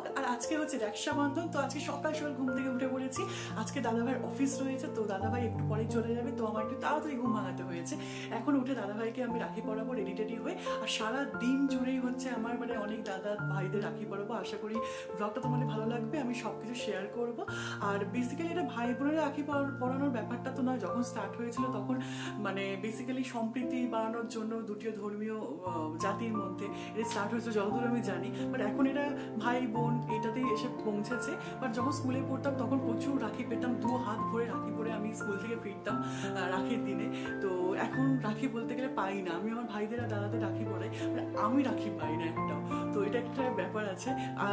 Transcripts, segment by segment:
Blog. আর আজকে হচ্ছে রক্ষাবন্ধন, তো আজকে সকাল সকাল ঘুম থেকে উঠে পড়েছি। আজকে দাদাভাইয়ের অফিস রয়েছে, তো দাদাভাই একটু পরেই চলে যাবে, তো আমার একটু তাড়াতাড়ি ঘুম ভাঙাতে হয়েছে। এখন উঠে দাদাভাইকে আমি রাখি পরাবো, রেডি টেডি হয়ে। আর সারা দিন জুড়েই হচ্ছে আমার মানে অনেক দাদা ভাইদের রাখি পরাবো। আশা করি ব্লগটা তোমাদের ভালো লাগবে, আমি সব কিছু শেয়ার করবো। আর বেসিক্যালি এটা ভাই বোনের রাখি পরানোর ব্যাপারটা তো নয়, যখন স্টার্ট হয়েছিল তখন মানে বেসিক্যালি সম্প্রীতি বাড়ানোর জন্য দুটি ধর্মীয় জাতির মধ্যে এটা স্টার্ট হয়েছে যতদূর আমি জানি। বাট এখন এটা ভাই বোন এটাতেই এসে পৌঁছেছে। বাট যখন স্কুলে পড়তাম তখন প্রচুর রাখি পেতাম, 2 হাত ভরে রাখি পরে আমি স্কুল থেকে ফিরতাম রাখির দিনে। তো এখন রাখি বলতে গেলে পাই না, আমি আমার ভাইদের আর দাদাদের রাখি পরাই, মানে আমি রাখি পাই না একটাও। তো এটা একটা ব্যাপার আছে।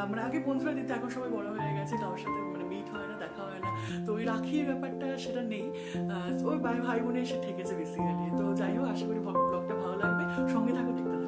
মানে আগে বন্ধুরা দিতে, এখন সবাই বড় হয়ে গেছে, কারোর সাথে মানে মিট হয় না, দেখা হয় না, তো ওই রাখির ব্যাপারটা সেটা নেই। ওই ভাই বোনে এসে ঠেকেছে বেসিক্যালি। তো যাই হোক, আশা করি ব্লগটা ভালো লাগবে, সঙ্গে থাকো, দেখতে থাকো।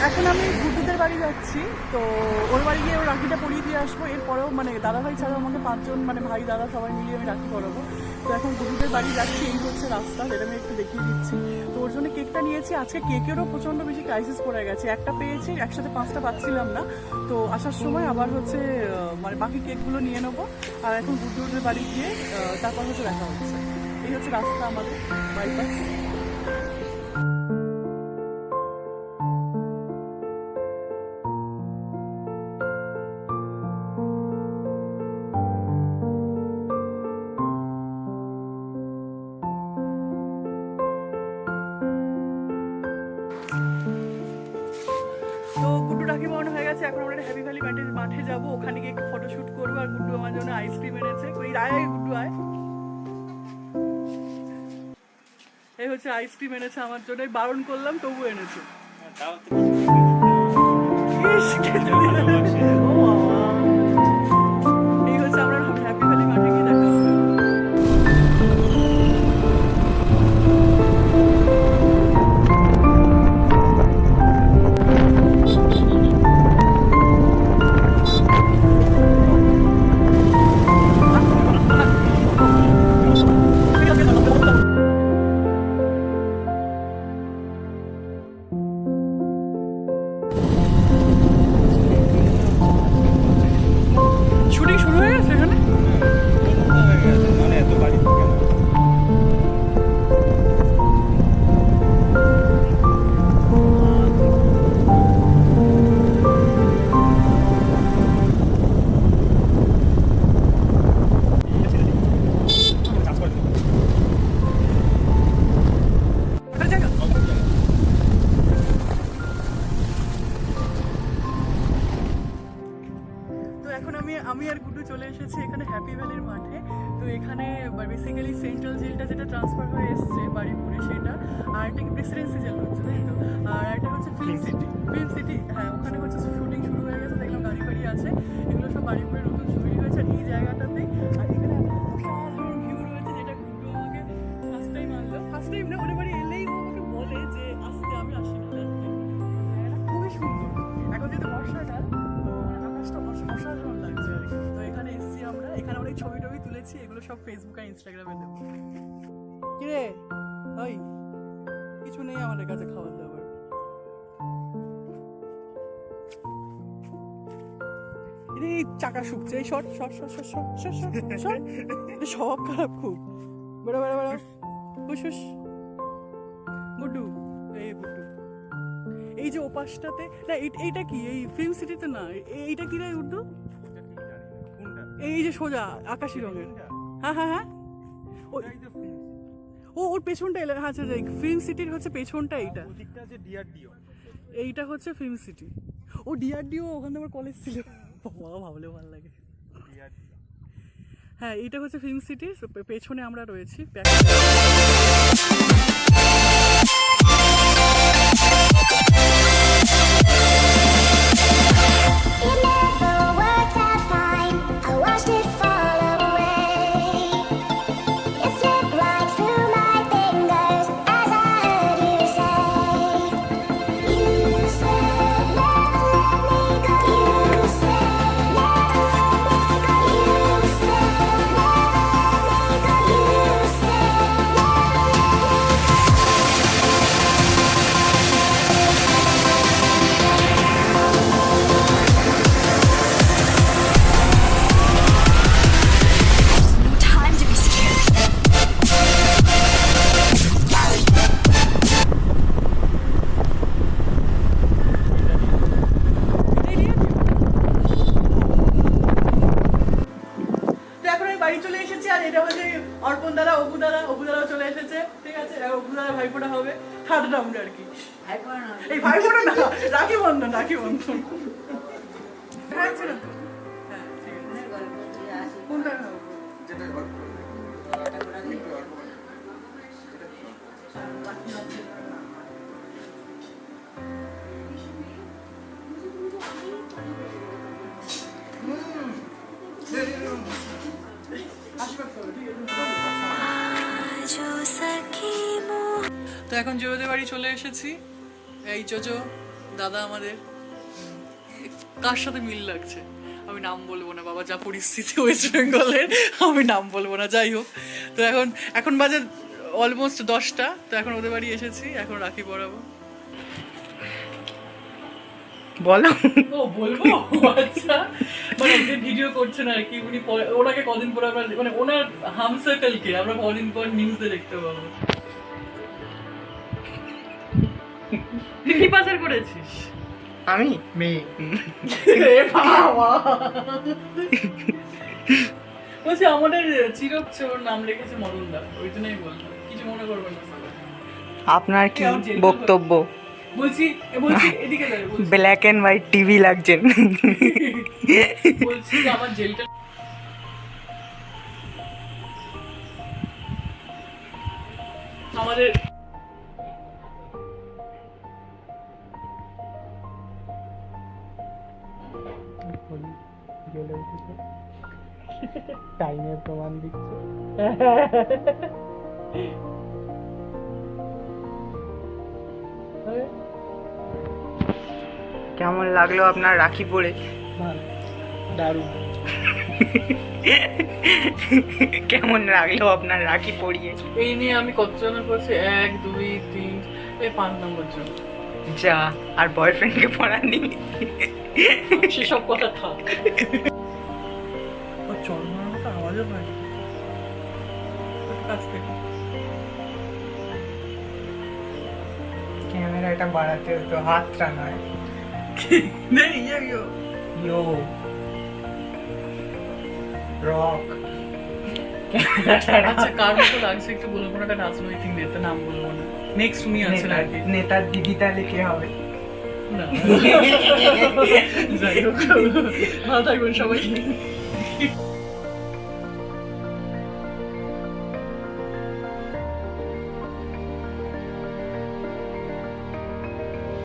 এখন আমি গুড্ডুদের বাড়ি যাচ্ছি, তো ওর বাড়ি গিয়ে ওর রাখিটা পরিয়ে দিয়ে আসবো। এরপরেও মানে দাদাভাই ছাড়াও আমাকে 5 জন মানে ভাই দাদা সবাই মিলিয়ে আমি রাখি পরাবো। তো এখন গুড্ডুদের বাড়ি যাচ্ছি, এই হচ্ছে রাস্তা, যেটা আমি একটু দেখিয়ে দিচ্ছি। তো ওর জন্য কেকটা নিয়েছি। আজকে কেকেরও প্রচণ্ড বেশি ক্রাইসিস পড়ে গেছে, একটা পেয়েছি, একসাথে 5টা পাচ্ছিলাম না। তো আসার সময় আবার হচ্ছে মানে বাকি কেকগুলো নিয়ে নেবো। আর এখন গুড্ডুদের বাড়ি গিয়ে তারপর হচ্ছে দেখা হচ্ছে। এই হচ্ছে রাস্তা আমাদের বাইপাস। তো গুড্ডু রাখি পরানো হয়ে গেছে, এখন আমরা হ্যাপি ভ্যালি মাঠে যাবো, ওখানে গিয়ে একটু ফটোশুট করবো। আর গুড্ডু আমার জন্য আইসক্রিম এনেছে, ওই আয় গুড্ডু আয়। এই হচ্ছে আইসক্রিম এনেছে আমার জন্য, বারণ করলাম তবু এনেছে। এই হচ্ছে আমরা হ্যাপি ভ্যালি মাঠে গিয়ে দেখা হবে। শুটিং শুরু হয়ে গেছে এখানে? এখন আমি আর গুড্ডু চলে এসেছি এখানে হ্যাপি ভ্যালির মাঠে। তো এখানে বেসিক্যালি সেন্ট্রাল জেলটা যেটা ট্রান্সফার হয়ে এসছে বাড়িপুরে সেটা, আর একটা প্রেসিডেন্সি জেল হচ্ছে, তাই তো। আর একটা হচ্ছে ফিল্ম সিটি, হ্যাঁ, ওখানে হচ্ছে শুটিং শুরু হয়ে গেছে, দেখলাম গাড়ি ফাড়ি আছে, এগুলো সব বাড়িপুরে নতুন তৈরি হয়েছে। আর এই জায়গাটাতেই আর এখানে অসাধারণ ভিউ রয়েছে, যেটা গুড্ডু আমাকে ফার্স্ট টাইম না, ওদের বাড়ি এলেই ও আমাকে বলে যে আসতে, আমি আসি না, খুবই সুন্দর। এখন যেহেতু বর্ষাকাল, আকাশটা অসাধারণ লাগছে আর কি। তো এখানে এসছি আমরা, এখানে অনেক ছবি টবি তুলেছি, এগুলো সব ফেসবুক আর ইনস্টাগ্রামে দেবো। কিরে ওই কিছু নেই আমাদের কাছে খাবার দাবার। এই চাকা শুকছে, এই শর্ট সব খারাপ খুব। বেড়া হুস গুড্ডু, এই গুড্ডু, এই যে ওপাশটাতে না, এইটা কি এই ফিল্ম সিটিতে না, এইটা কি রে গুড্ডু? এই যে সোজা আকাশি রঙের। হ্যাঁ হ্যাঁ হ্যাঁ ওর পেছনটা আচ্ছা ফিল্ম সিটির হচ্ছে পেছনটা এইটা, এইটা হচ্ছে ফিল্ম সিটি। ও ডিআরডিও ওখানে আমার কলেজ ছিল, বাবা ভাবলে ভালো লাগে। হ্যাঁ এইটা হচ্ছে ফিল্ম সিটির পেছনে আমরা রয়েছি। বাড়ি চলে এসেছি, আর এটা হচ্ছে অর্পণ দাদা, অপু দাদাও চলে এসেছে। ঠিক আছে, অপু দাদা ভাইফোঁটা হবে থার্ড রাউন্ডে আর কি। এই ভাইফোঁটা না, রাখি বন্ধন। হ্যাঁ ছিল তো, হ্যাঁ ঠিক আছে। কোনটা খাবো? তো এখন জোজোদের বাড়ি চলে এসেছি। এই জোজো দাদা আমাদের, কার সাথে মিল লাগছে আমি নাম বলবো না, বাবা যা পরিস্থিতি ওয়েস্ট বেঙ্গলের, আমি নাম বলবো না। যাই হোক, তো এখন বাজে অলমোস্ট 10টা। তো এখন ওদের বাড়ি এসেছি, এখন রাখি পরাবো। বলো। ও বলবো, আচ্ছা মানে যে ভিডিও করছেন আর কি, উনি ওনাকে কদিন পর আমরা মানে ওনার হাম সার্কেলকে আমরা কদিন পর নিউজে দেখতে পাবো। তুই কি পাচার করেছিস? আমি মেয়ে বলছি আমাদের চিরক ওর নাম রেখেছে মদন দা, ওই জন্যই বললাম, কিছু মনে করবেন না। আপনার কি বক্তব্য? বলছি এদিকে ব্ল্যাক এন্ড হোয়াইট টিভি লাগছেন। বলছি আমার জেলটা আমাদের টাইমের প্রমাণ দিচ্ছে। কেমন লাগলো আপনার রাখি পরে? দারুণ। কেমন লাগলো আপনার রাখি পরিয়ে? এই নিয়ে আমি কতজনের করছি, 1 2 3 এই 5 নম্বর জন। যা, আর বয়ফ্রেন্ডকে পড়াননি? সেসব কথা থাক। ও চরমার মতো আওয়াজও হয় কাছ থেকে। ক্যামেরাটা বাড়াতে হতো, হাতটা নয়। নেই ইয়ো রক। আচ্ছা কার মতো লাগছে একটু বলবো না, একটা রাজনৈতিক নেতা নাম বলবো না। নেক্সট উনি আছেন আর কি, নেতার দিদি তাহলে কে হবে? না যাই হোক, ভালো থাকবেন সবাই।